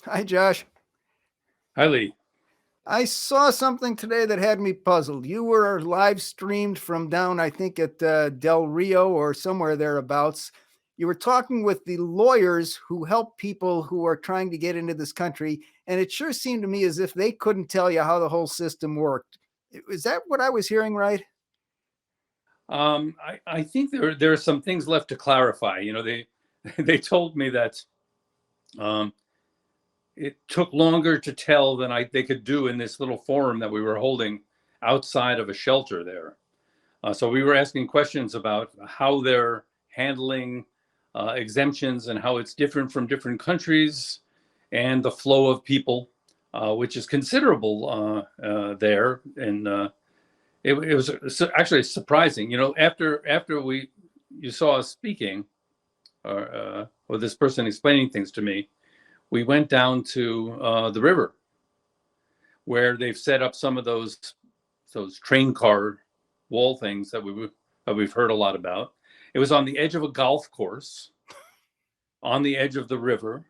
Hi, Josh. Hi, Lee. I saw something today that had me puzzled. You were live streamed from down, I think, at Del Rio or somewhere thereabouts. You were talking with the lawyers who help people who are trying to get into this country, and it sure seemed to me as if they couldn't tell you how the whole system worked. Is that what I was hearing right? I think there are some things left to clarify. They they told me that um, it took longer to tell than they could do in this little forum that we were holding outside of a shelter there. So we were asking questions about how they're handling exemptions and how it's different from different countries and the flow of people, which is considerable there. And it was actually surprising. After you saw us speaking, or this person explaining things to me, we went down to the river where they've set up some of those train car wall things that we've heard a lot about. It was on the edge of a golf course, on the edge of the river,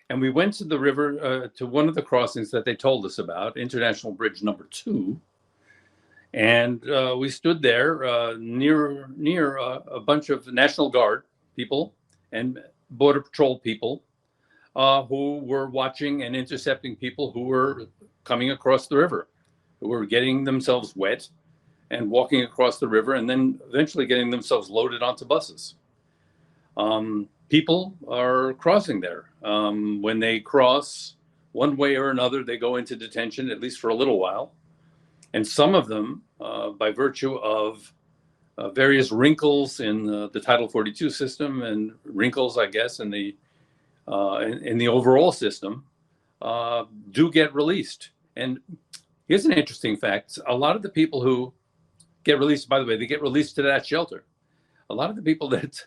and we went to the river to one of the crossings that they told us about, International Bridge number 2, and we stood there near a bunch of National Guard people and Border Patrol people who were watching and intercepting people who were coming across the river, who were getting themselves wet and walking across the river, and then eventually getting themselves loaded onto buses. People are crossing there. When they cross one way or another, they go into detention, at least for a little while. And some of them, by virtue of various wrinkles in the Title 42 system and wrinkles, I guess, in the overall system, do get released. And here's an interesting fact: a lot of the people who get released, by the way, they get released to that shelter. A lot of the people that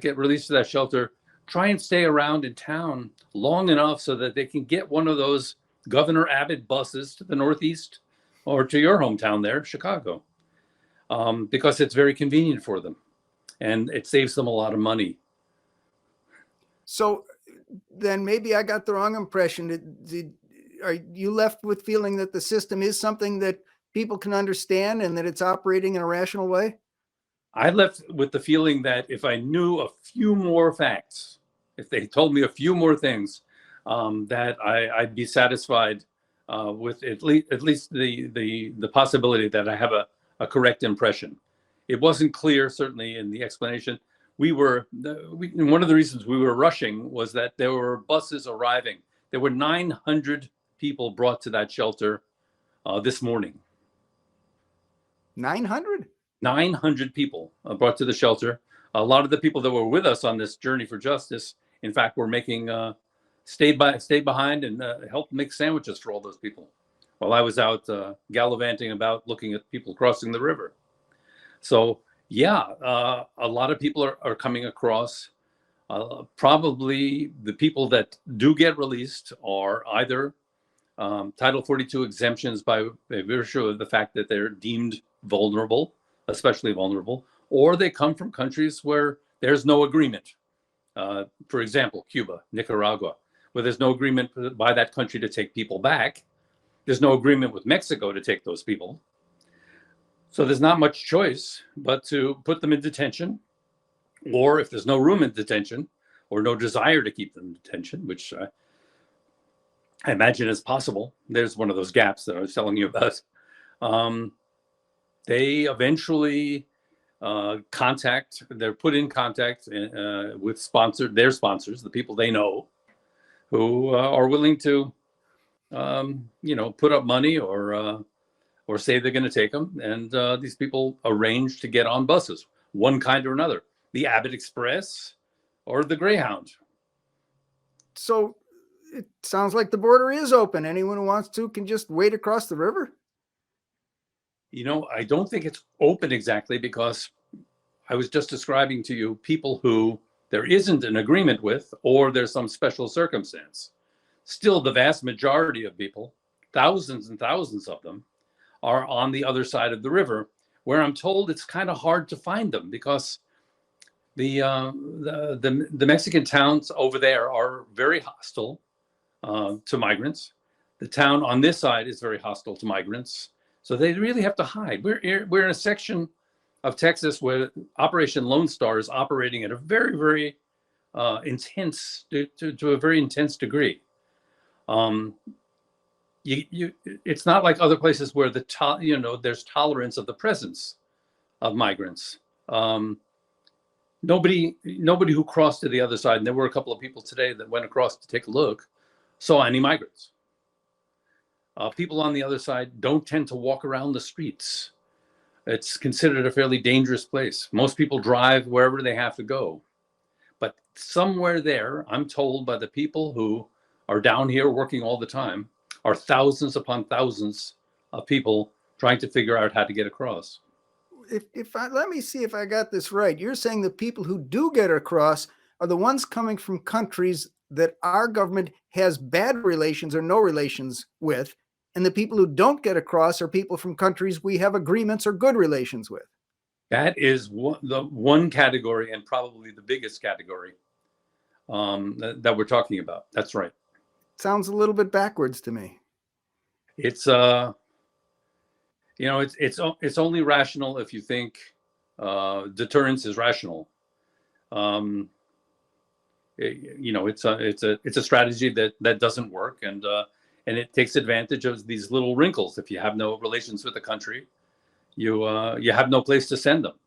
get released to that shelter try and stay around in town long enough so that they can get one of those Governor Abbott buses to the Northeast or to your hometown there, Chicago, because it's very convenient for them and it saves them a lot of money. So then maybe I got the wrong impression. Are you left with feeling that the system is something that people can understand and that it's operating in a rational way? I left with the feeling that if I knew a few more facts, if they told me a few more things, that I'd be satisfied with at least the possibility that I have a correct impression. It wasn't clear, certainly, in the explanation. One of the reasons we were rushing was that there were buses arriving. There were 900 people brought to that shelter this morning. 900? 900 people brought to the shelter. A lot of the people that were with us on this journey for justice, in fact, were stayed behind and helped make sandwiches for all those people while I was out gallivanting about looking at people crossing the river. So yeah, a lot of people are coming across. Probably the people that do get released are either Title 42 exemptions by virtue of the fact that they're deemed vulnerable, especially vulnerable, or they come from countries where there's no agreement. For example, Cuba, Nicaragua, where there's no agreement by that country to take people back. There's no agreement with Mexico to take those people. So there's not much choice but to put them in detention, or if there's no room in detention or no desire to keep them in detention, which I imagine is possible. There's one of those gaps that I was telling you about. They eventually they're put in contact with their sponsors, the people they know, who are willing to, put up money or say they're going to take them. And these people arrange to get on buses, one kind or another, the Abbott Express or the Greyhound. So it sounds like the border is open. Anyone who wants to can just wade across the river. I don't think it's open exactly because I was just describing to you people who there isn't an agreement with, or there's some special circumstance. Still, the vast majority of people, thousands and thousands of them, are on the other side of the river, where I'm told it's kind of hard to find them because the Mexican towns over there are very hostile. to migrants. The town on this side is very hostile to migrants. So they really have to hide. We're in a section of Texas where Operation Lone Star is operating at a very, very intense, to a very intense degree. It's not like other places where there's tolerance of the presence of migrants. Nobody who crossed to the other side, and there were a couple of people today that went across to take a look, saw any migrants. People on the other side don't tend to walk around the streets. It's considered a fairly dangerous place. Most people drive wherever they have to go. But somewhere there, I'm told by the people who are down here working all the time, are thousands upon thousands of people trying to figure out how to get across. Let me see if I got this right. You're saying the people who do get across are the ones coming from countries that our government has bad relations or no relations with, and the people who don't get across are people from countries we have agreements or good relations with. That is the one category, and probably the biggest category that we're talking about. That's right. Sounds a little bit backwards to me. It's it's only rational if you think deterrence is rational. It's a strategy that doesn't work, and it takes advantage of these little wrinkles. If you have no relations with the country, you have no place to send them.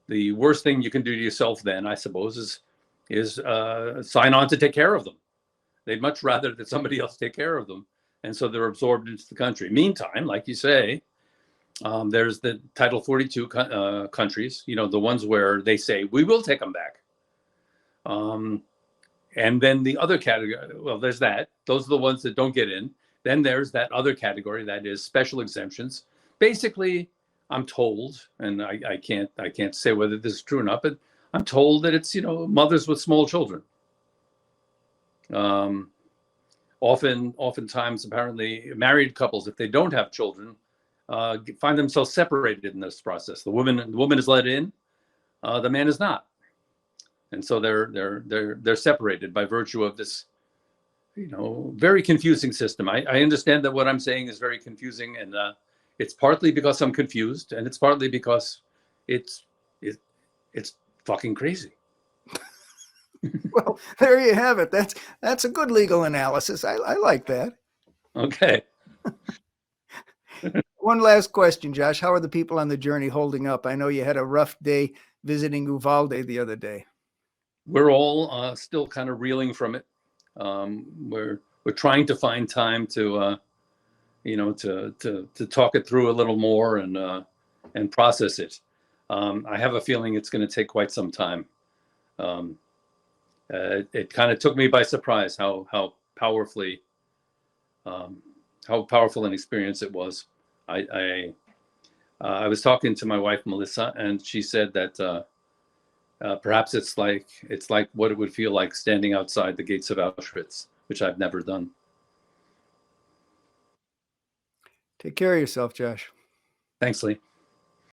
The worst thing you can do to yourself then, I suppose, is sign on to take care of them. They'd much rather that somebody else take care of them, and so they're absorbed into the country. Meantime, like you say, there's the Title 42 countries, the ones where they say, we will take them back. And then the other category, well, there's that. Those are the ones that don't get in. Then there's that other category that is special exemptions. Basically, I'm told, and I can't say whether this is true or not, but I'm told that it's, mothers with small children. Oftentimes, apparently, married couples, if they don't have children, find themselves separated in this process. The woman is let in, the man is not, and so they're separated by virtue of this, very confusing system. I understand that what I'm saying is very confusing, and it's partly because I'm confused, and it's partly because it's fucking crazy. Well, there you have it. That's a good legal analysis. I like that. Okay. One last question, Josh. How are the people on the journey holding up? I know you had a rough day visiting Uvalde the other day. We're all still kind of reeling from it. We're trying to find time to to talk it through a little more and process it. I have a feeling it's going to take quite some time. It kind of took me by surprise how powerful an experience it was. I was talking to my wife Melissa, and she said that perhaps it's like what it would feel like standing outside the gates of Auschwitz, which I've never done. Take care of yourself, Josh. Thanks, Lee.